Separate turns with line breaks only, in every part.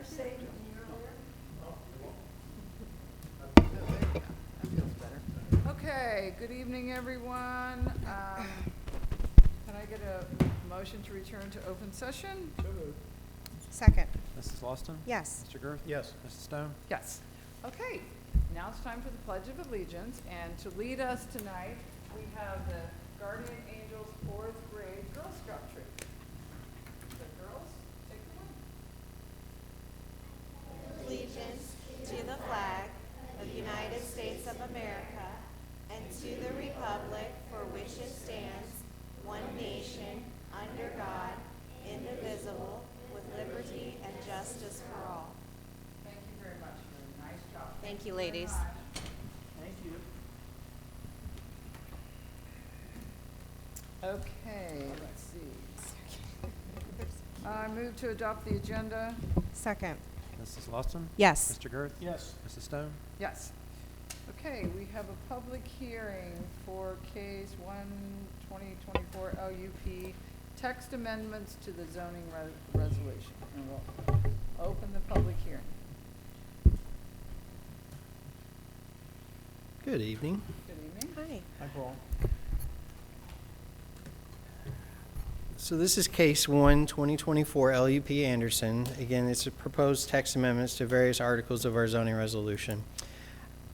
saved me earlier. That feels better. Okay, good evening, everyone. Can I get a motion to return to open session?
So moved.
Second.
Mrs. Lawson?
Yes.
Mr. Girth?
Yes.
Mrs. Stone?
Yes. Okay, now it's time for the Pledge of Allegiance, and to lead us tonight, we have the Guardian Angels 4th grade Girl Scout troop. So girls, take the lead.
Allegiance to the flag of the United States of America and to the republic for which it stands, one nation, under God, indivisible, with liberty and justice for all.
Thank you very much. Nice job.
Thank you, ladies.
Thank you.
Okay, let's see. I move to adopt the agenda.
Second.
Mrs. Lawson?
Yes.
Mr. Girth?
Yes.
Mrs. Stone?
Yes. Okay, we have a public hearing for case 1/2024 LUP, text amendments to the zoning resolution. And we'll open the public hearing.
Good evening.
Good evening.
Hi.
Hi, Paul. So this is case 1/2024 LUP Anderson. Again, it's a proposed text amendments to various articles of our zoning resolution.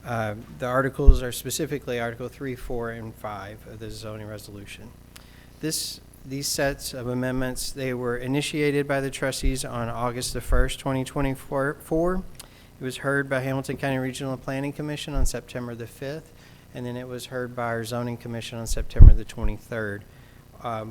The articles are specifically Article 3, 4, and 5 of the zoning resolution. These sets of amendments, they were initiated by the trustees on August the 1st, 2024. It was heard by Hamilton County Regional Planning Commission on September the 5th, and then it was heard by our Zoning Commission on September the 23rd.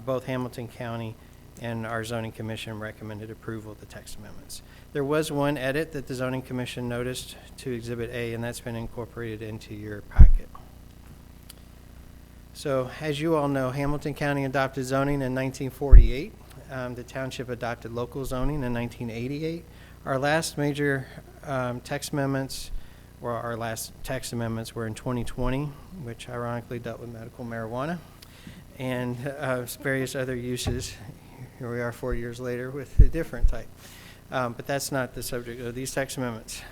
Both Hamilton County and our Zoning Commission recommended approval of the text amendments. There was one edit that the Zoning Commission noticed to Exhibit A, and that's been incorporated into your packet. So, as you all know, Hamilton County adopted zoning in 1948. The Township adopted local zoning in 1988. Our last major text amendments, or our last text amendments, were in 2020, which ironically dealt with medical marijuana and various other uses. Here we are 4 years later with a different type. But that's not the subject of these text amendments.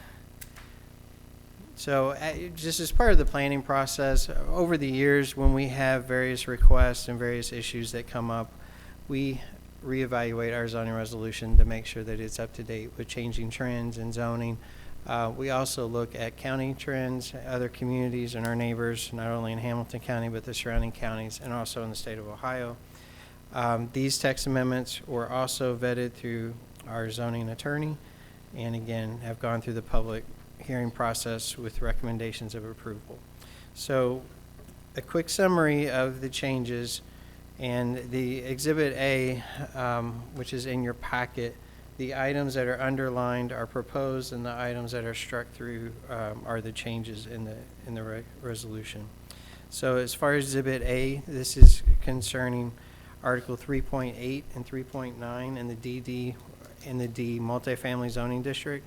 So just as part of the planning process, over the years when we have various requests and various issues that come up, we reevaluate our zoning resolution to make sure that it's up to date with changing trends in zoning. We also look at county trends, other communities and our neighbors, not only in Hamilton County, but the surrounding counties and also in the state of Ohio. These text amendments were also vetted through our zoning attorney and again have gone through the public hearing process with recommendations of approval. So a quick summary of the changes, and the Exhibit A, which is in your packet, the items that are underlined are proposed and the items that are struck through are the changes in the resolution. So as far as Exhibit A, this is concerning Article 3.8 and 3.9 in the D multifamily zoning district.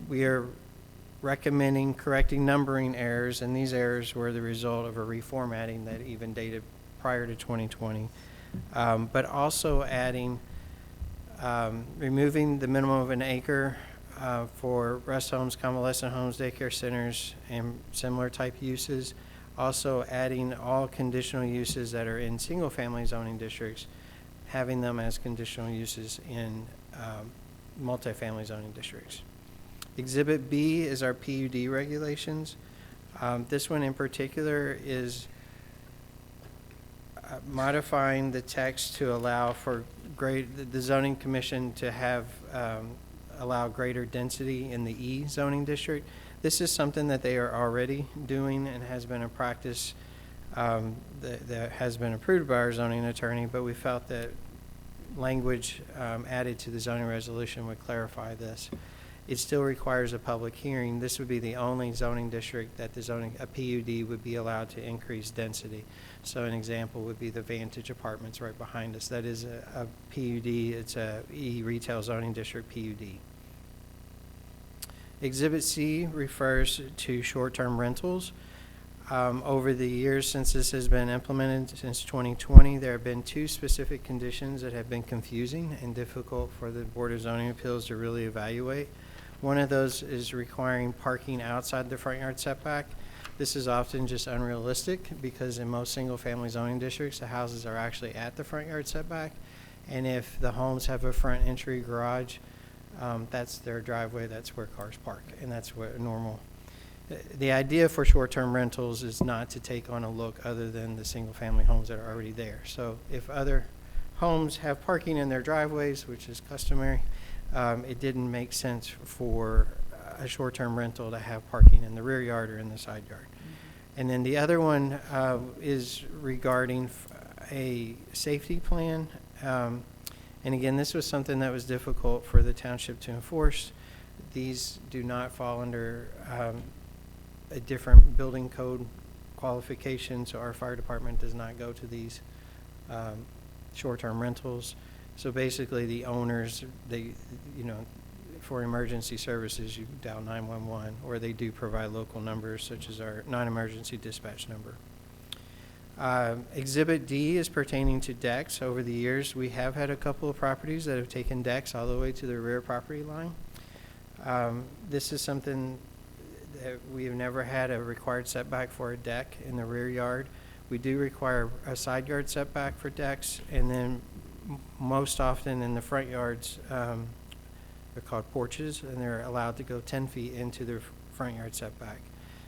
We are recommending correcting numbering errors, and these errors were the result of a reformatting that even dated prior to 2020, but also adding, removing the minimum of an acre for rest homes, convalescent homes, daycare centers, and similar type uses. Also adding all conditional uses that are in single-family zoning districts, having them as conditional uses in multifamily zoning districts. Exhibit B is our PUD regulations. This one in particular is modifying the text to allow for the zoning commission to have allow greater density in the E zoning district. This is something that they are already doing and has been a practice that has been approved by our zoning attorney, but we felt that language added to the zoning resolution would clarify this. It still requires a public hearing. This would be the only zoning district that a PUD would be allowed to increase density. So an example would be the Vantage Apartments right behind us. That is a PUD. It's a retail zoning district PUD. Exhibit C refers to short-term rentals. Over the years since this has been implemented, since 2020, there have been 2 specific conditions that have been confusing and difficult for the Board of Zoning Appeals to really evaluate. One of those is requiring parking outside the front yard setback. This is often just unrealistic because in most single-family zoning districts, the houses are actually at the front yard setback. And if the homes have a front entry garage, that's their driveway, that's where cars park, and that's what normal. The idea for short-term rentals is not to take on a look other than the single-family homes that are already there. So if other homes have parking in their driveways, which is customary, it didn't make sense for a short-term rental to have parking in the rear yard or in the side yard. And then the other one is regarding a safety plan. And again, this was something that was difficult for the township to enforce. These do not fall under a different building code qualification, so our fire department does not go to these short-term rentals. So basically, the owners, for emergency services, you dial 911, or they do provide local numbers, such as our non-emergency dispatch number. Exhibit D is pertaining to decks. Over the years, we have had a couple of properties that have taken decks all the way to the rear property line. This is something that we have never had a required setback for a deck in the rear yard. We do require a side yard setback for decks, and then most often in the front yards, they're called porches, and they're allowed to go 10 feet into the front yard setback.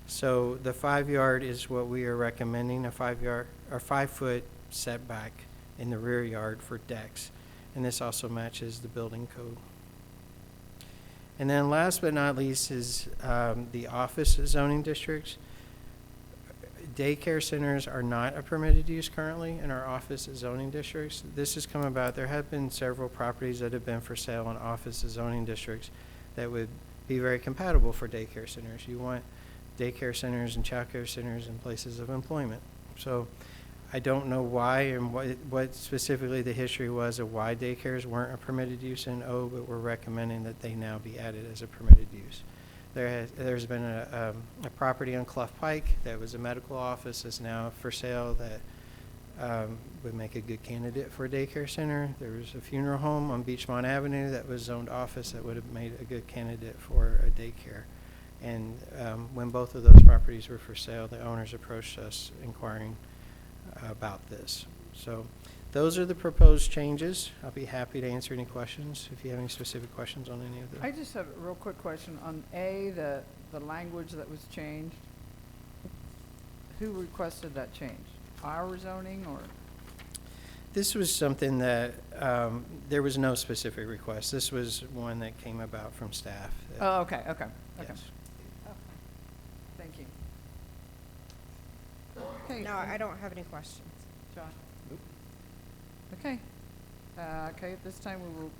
So the 5 yard is what we are recommending, a 5 foot setback in the rear yard for decks. And this also matches the building code. And then last but not least is the office zoning districts. Daycare centers are not a permitted use currently in our office zoning districts. This has come about. There have been several properties that have been for sale in office zoning districts that would be very compatible for daycare centers. You want daycare centers and childcare centers in places of employment. So I don't know why and what specifically the history was of why daycares weren't a permitted use in O, but we're recommending that they now be added as a permitted use. There's been a property on Clough Pike that was a medical office that's now for sale that would make a good candidate for a daycare center. There was a funeral home on Beachmont Avenue that was zoned office that would have made a good candidate for a daycare. And when both of those properties were for sale, the owners approached us inquiring about this. So those are the proposed changes. I'll be happy to answer any questions if you have any specific questions on any of them.
I just have a real quick question on A, the language that was changed. Who requested that change? Our zoning or?
This was something that there was no specific request. This was one that came about from staff.
Oh, okay.
Yes.
Okay. Thank you. Okay.
No, I don't have any questions.
John? Okay. Okay, at this time we will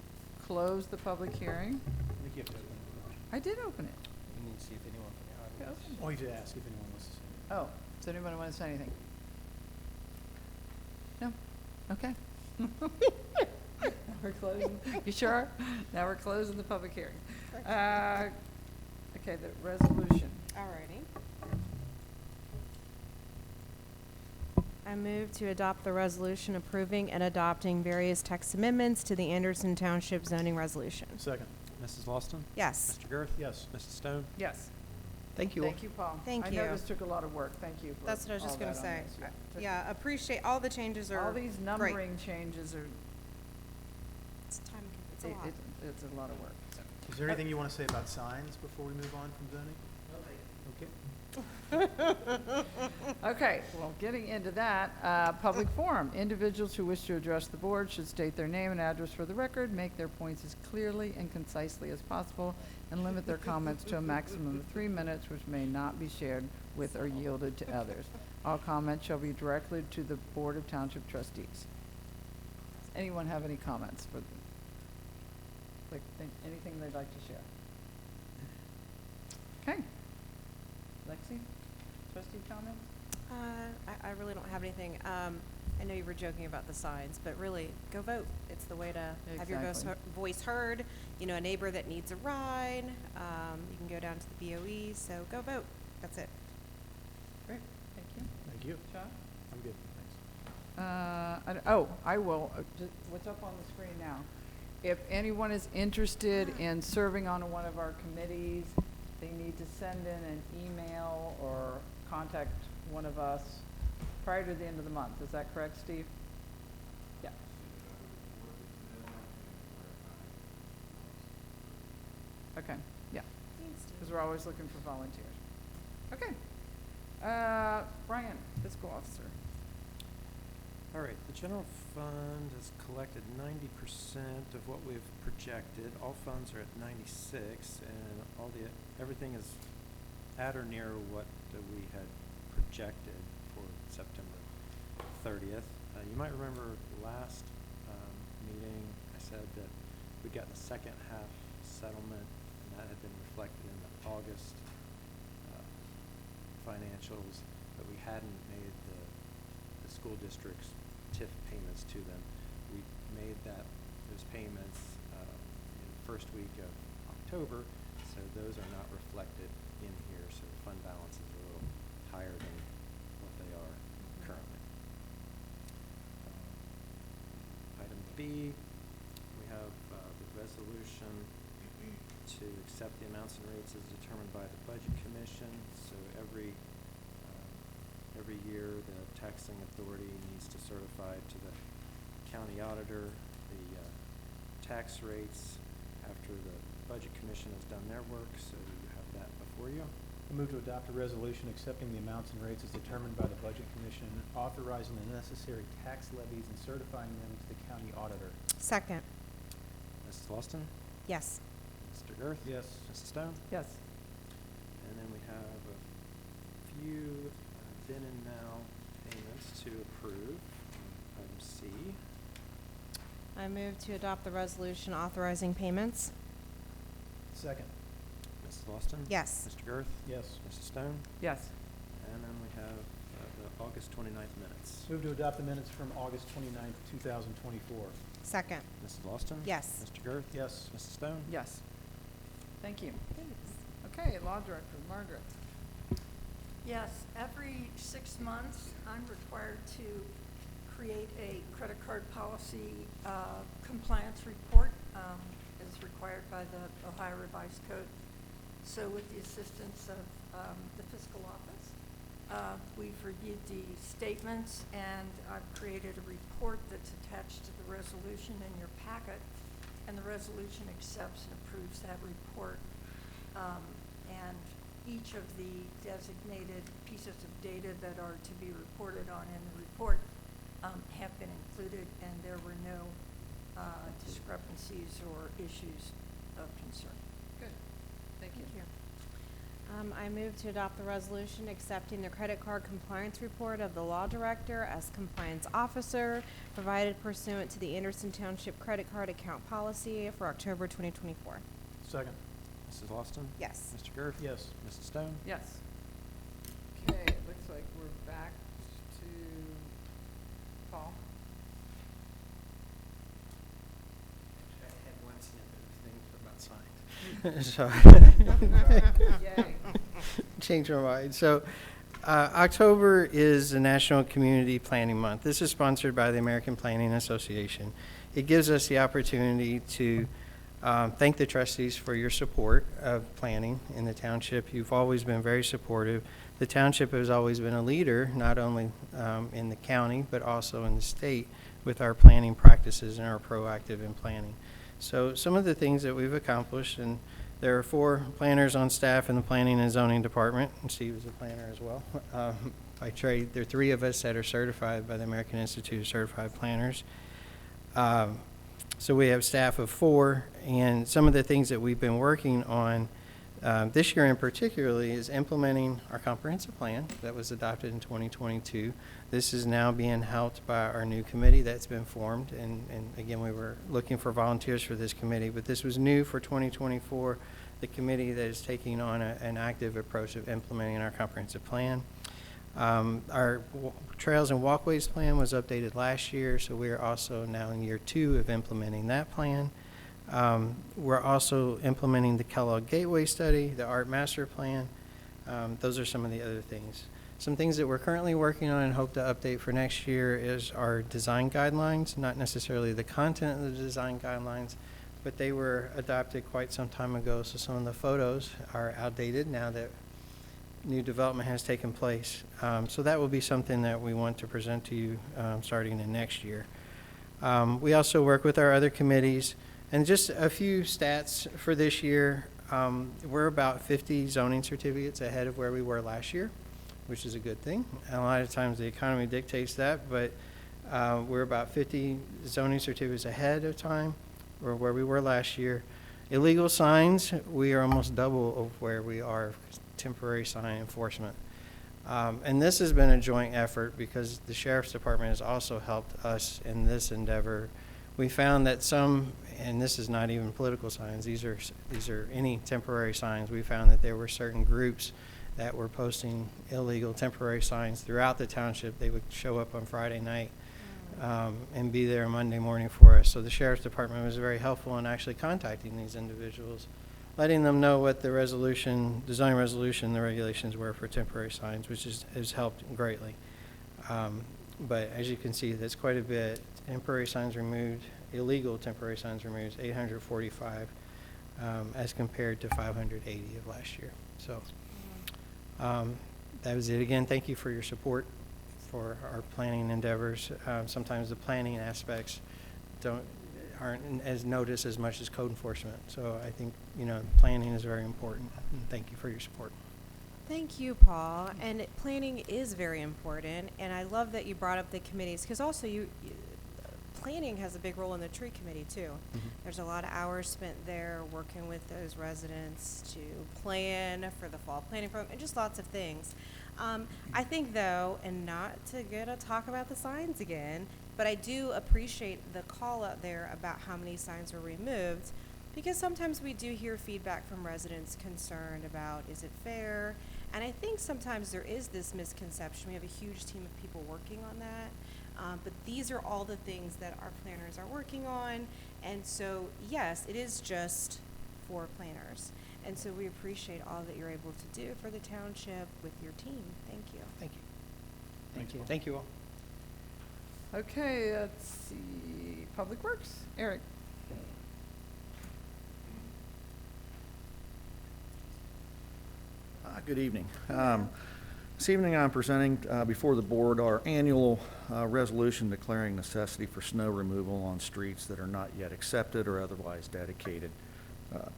close the public hearing.
I think you have to open it.
I did open it.
We need to see if anyone from the audience.
Oh, you did ask if anyone wants to say anything.
Oh, does anyone want to say anything? No? Okay. Now we're closing. You sure? Now we're closing the public hearing. Okay, the resolution.
Alrighty. I move to adopt the resolution approving and adopting various text amendments to the Anderson Township zoning resolution.
Second. Mrs. Lawson?
Yes.
Mr. Girth? Yes. Mrs. Stone?
Yes.
Thank you all.
Thank you, Paul.
Thank
I know
you.
this took a lot of work. Thank you for
That's what I was just
all
gonna
that
say.
on this.
Yeah, appreciate, all the changes are
All these
great.
numbering changes are,
It's time, it's a lot.
it's a lot of work.
Is there anything you want to say about signs before we move on from zoning? Okay.
Okay, well, getting into that, public forum. Individuals who wish to address the board should state their name and address for the record, make their points as clearly and concisely as possible, and limit their comments to a maximum of 3 minutes, which may not be shared with or yielded to others. All comments shall be directed to the Board of Township Trustees. Does anyone have any comments for, anything they'd like to share? Okay. Lexi, trustee comments?
I really don't have anything. I know you were joking about the signs, but really, go vote. It's the way to have your
Exactly.
voice heard. You know, a neighbor that needs a ride, you can go down to the BOE, so go vote. That's it.
Great.
Thank you.
John?
I'm good, thanks.
I will. What's up on the screen now? If anyone is interested in serving on one of our committees, they need to send in an email or contact one of us prior to the end of the month. Is that correct, Steve? Yeah. Okay, yeah, because we're always looking for volunteers. Okay. Brian, fiscal officer.
All right, the general fund has collected 90% of what we've projected. All funds are at 96, and everything is at or near what we had projected for September 30th. You might remember last meeting, I said that we got the second half settlement, and that had been reflected in the August financials, but we hadn't made the school district's TIF payments to them. We made those payments in the first week of October, so those are not reflected in here, so the fund balance is a little higher than what they are currently. Item B, we have the resolution to accept the amounts and rates as determined by the Budget Commission. So every year, the taxing authority needs to certify to the county auditor the tax rates after the Budget Commission has done their work. So you have that before you.
I move to adopt a resolution accepting the amounts and rates as determined by the Budget Commission, authorizing the necessary tax levies and certifying them to the county auditor.
Second.
Mrs. Lawson?
Yes.
Mr. Girth?
Yes.
Mrs. Stone?
Yes.
And then we have a few then and now payments to approve. Item C.
I move to adopt the resolution authorizing payments.
Second.
Mrs. Lawson?
Yes.
Mr. Girth?
Yes.
Mrs. Stone?
Yes.
And then we have the August 29th minutes.
Move to adopt the minutes from August 29th, 2024.
Second.
Mrs. Lawson?
Yes.
Mr. Girth?
Yes.
Mrs. Stone?
Yes. Thank you. Okay, Law Director, Margaret.
Yes, every 6 months, I'm required to create a credit card policy compliance report as required by the Ohio Revised Code. So with the assistance of the fiscal office, we've reviewed the statements, and I've created a report that's attached to the resolution in your packet, and the resolution accepts and approves that report. And each of the designated pieces of data that are to be reported on in the report have been included, and there were no discrepancies or issues of concern.
Good. Thank you.
I move to adopt the resolution accepting the credit card compliance report of the law director as compliance officer provided pursuant to the Anderson Township credit card account policy for October 2024.
Second.
Mrs. Lawson?
Yes.
Mr. Girth?
Yes.
Mrs. Stone?
Yes. Okay, it looks like we're back to Paul.
I had one snippet of things about signs.
Yay.
Change my mind. So October is the National Community Planning Month. This is sponsored by the American Planning Association. It gives us the opportunity to thank the trustees for your support of planning in the township. You've always been very supportive. The township has always been a leader, not only in the county, but also in the state with our planning practices and our proactive in planning. So some of the things that we've accomplished, and there are 4 planners on staff in the Planning and Zoning Department, and Steve is a planner as well. By trade, there are 3 of us that are certified by the American Institute of Certified Planners. So we have staff of 4, and some of the things that we've been working on this year in particularly is implementing our comprehensive plan that was adopted in 2022. This is now being helped by our new committee that's been formed, and again, we were looking for volunteers for this committee, but this was new for 2024, the committee that is taking on an active approach of implementing our comprehensive plan. Our Trails and Walkways plan was updated last year, so we are also now in year 2 of implementing that plan. We're also implementing the Kellogg Gateway Study, the Art Master Plan. Those are some of the other things. Some things that we're currently working on and hope to update for next year is our design guidelines, not necessarily the content of the design guidelines, but they were adopted quite some time ago, so some of the photos are outdated now that new development has taken place. So that will be something that we want to present to you starting in next year. We also work with our other committees, and just a few stats for this year. We're about 50 zoning certificates ahead of where we were last year, which is a good thing. And a lot of times the economy dictates that, but we're about 50 zoning certificates ahead of time or where we were last year. Illegal signs, we are almost double of where we are temporary sign enforcement. And this has been a joint effort because the Sheriff's Department has also helped us in this endeavor. We found that some, and this is not even political signs, these are any temporary signs. We found that there were certain groups that were posting illegal temporary signs throughout the township. They would show up on Friday night and be there Monday morning for us. So the Sheriff's Department was very helpful in actually contacting these individuals, letting them know what the resolution, design resolution, the regulations were for temporary signs, which has helped greatly. But as you can see, that's quite a bit. Temporary signs removed, illegal temporary signs removed, 845 as compared to 580 of last year. So that was it. Again, thank you for your support for our planning endeavors. Sometimes the planning aspects aren't as noticed as much as code enforcement. So I think, planning is very important. And thank you for your support.
Thank you, Paul. And planning is very important. And I love that you brought up the committees, because also planning has a big role in the tree committee too.
Mm-hmm.
There's a lot of hours spent there working with those residents to plan for the fall planning program and just lots of things. I think though, and not to talk about the signs again, but I do appreciate the call out there about how many signs were removed, because sometimes we do hear feedback from residents concerned about, is it fair? And I think sometimes there is this misconception. We have a huge team of people working on that. But these are all the things that our planners are working on. And so, yes, it is just for planners. And so we appreciate all that you're able to do for the township with your team. Thank you.
Thank you.
Thanks, Paul.
Thank you all.
Okay, let's see, Public Works, Eric.
Good evening. This evening I'm presenting before the board our annual resolution declaring necessity for snow removal on streets that are not yet accepted or otherwise dedicated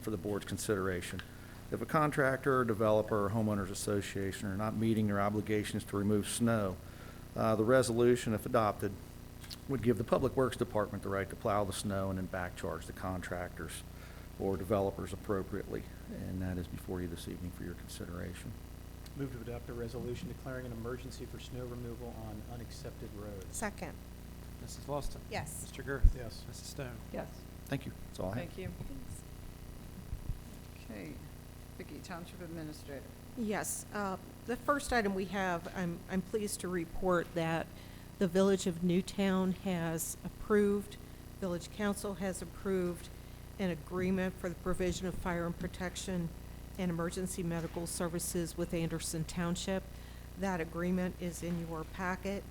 for the board's consideration. If a contractor, or developer, or homeowners association are not meeting their obligations to remove snow, the resolution, if adopted, would give the Public Works Department the right to plow the snow and then back charge the contractors or developers appropriately. And that is before you this evening for your consideration.
Move to adopt a resolution declaring an emergency for snow removal on unaccepted roads.
Second.
Mrs. Lawson.
Yes.
Mr. Girth.
Yes.
Mrs. Stone.
Yes.
Thank you. That's all I have.
Thank you. Okay, Vicki, Township Administrator.
Yes, the first item we have, I'm pleased to report that the Village of Newtown has approved, Village Council has approved an agreement for the provision of fire and protection and emergency medical services with Anderson Township. That agreement is in your packet.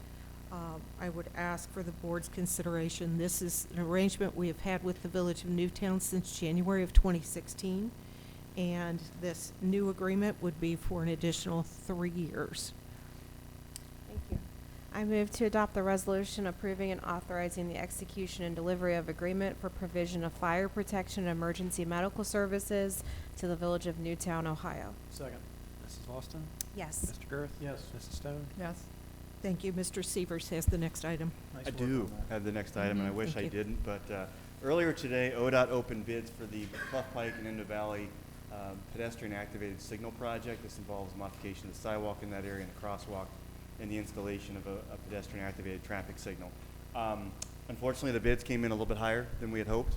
I would ask for the board's consideration. This is an arrangement we have had with the Village of Newtown since January of 2016. And this new agreement would be for an additional 3 years.
Thank you. I move to adopt the resolution approving and authorizing the execution and delivery of agreement for provision of fire protection and emergency medical services to the Village of Newtown, Ohio.
Second.
Mrs. Lawson.
Yes.
Mr. Girth.
Yes.
Mrs. Stone.
Yes.
Thank you. Mr. Severs has the next item.
Nice
I
work
do
on that.
have the next item, and I wish I
Thank you.
didn't, but earlier today, ODOT opened bids for the Clough Pike and Indo Valley pedestrian activated signal project. This involves modification of the sidewalk in that area and the crosswalk and the installation of a pedestrian activated traffic signal. Unfortunately, the bids came in a little bit higher than we had hoped.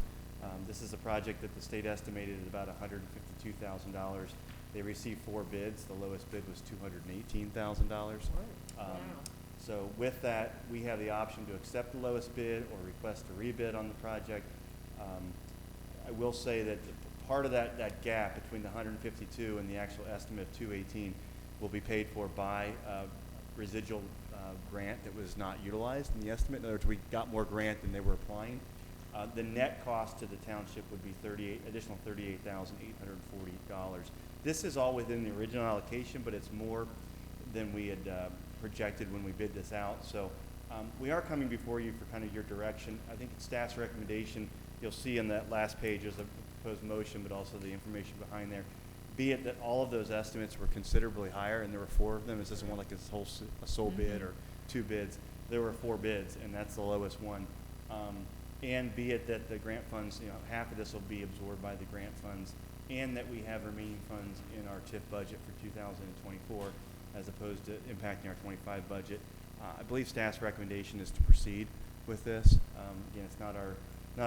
This is a project that the state estimated at about $152,000. They received 4 bids. The lowest bid was $218,000. So with that, we have the option to accept the lowest bid or request a rebid on the project. I will say that part of that gap between the 152 and the actual estimate of 218 will be paid for by residual grant that was not utilized in the estimate. In other words, we got more grant than they were applying. The net cost to the township would be additional $38,840. This is all within the original allocation, but it's more than we had projected when we bid this out. So we are coming before you for kind of your direction. I think staff's recommendation, you'll see in that last page is a proposed motion, but also the information behind there. Be it that all of those estimates were considerably higher, and there were 4 of them. This isn't one like a sole bid or 2 bids. There were 4 bids, and that's the lowest one. And be it that the grant funds, half of this will be absorbed by the grant funds, and that we have remaining funds in our TIF budget for 2024, as opposed to impacting our 25 budget. I believe staff's recommendation is to proceed with this. Again, it's not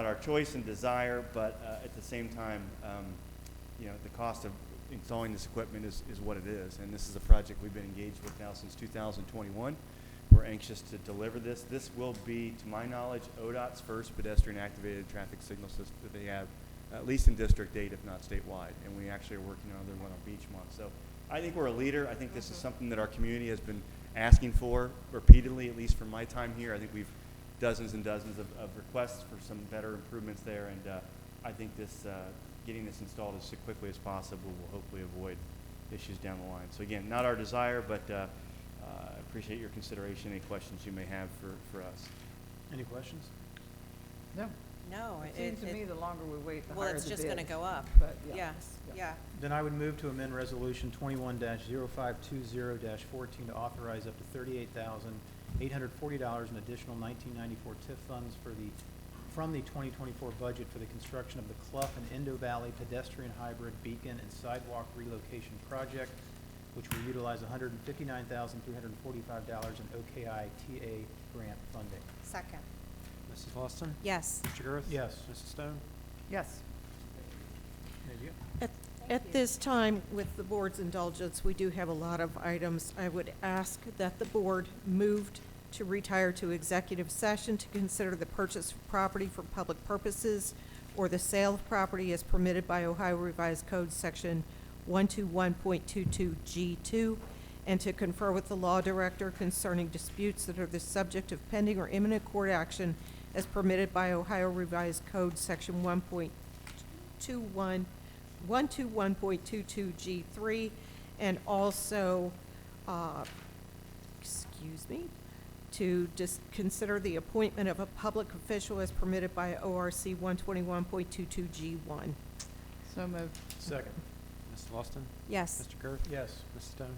our choice and desire, but at the same time, the cost of installing this equipment is what it is. And this is a project we've been engaged with now since 2021. We're anxious to deliver this. This will be, to my knowledge, ODOT's first pedestrian-activated traffic signal system that they have, at least in District 8, if not statewide. And we actually are working on another one on Beachmont. So I think we're a leader. I think this is something that our community has been asking for repeatedly, at least from my time here. I think we've dozens and dozens of requests for some better improvements there. And I think this getting this installed as quickly as possible will hopefully avoid issues down the line. So again, not our desire, but I appreciate your consideration. Any questions you may have for us?
Any questions?
No.
No,
It seems to me the longer we wait, the
well,
higher the
it's
bid.
just gonna go up.
But,
Yeah, yeah.
Then I would move to amend Resolution 21-0520-14 to authorize up to $38,840 in additional 1994 TIF funds from the 2024 budget for the construction of the Clough and Indo Valley pedestrian hybrid beacon and sidewalk relocation project, which will utilize $159,345 in OKI-TA grant funding.
Second.
Mrs. Austin?
Yes.
Mr. Garth?
Yes.
Mrs. Stone?
Yes.
There you go.
At this time, with the board's indulgence, we do have a lot of items. I would ask that the board moved to retire to executive session to consider the purchase of property for public purposes or the sale of property as permitted by Ohio Revised Code Section 121.22G2, and to confer with the law director concerning disputes that are the subject of pending or imminent court action as permitted by Ohio Revised Code Section 121.22G3, and also, to consider the appointment of a public official as permitted by ORC 121.22G1.
So moved.
Second.
Mrs. Austin?
Yes.
Mr. Garth?
Yes.
Mrs. Stone?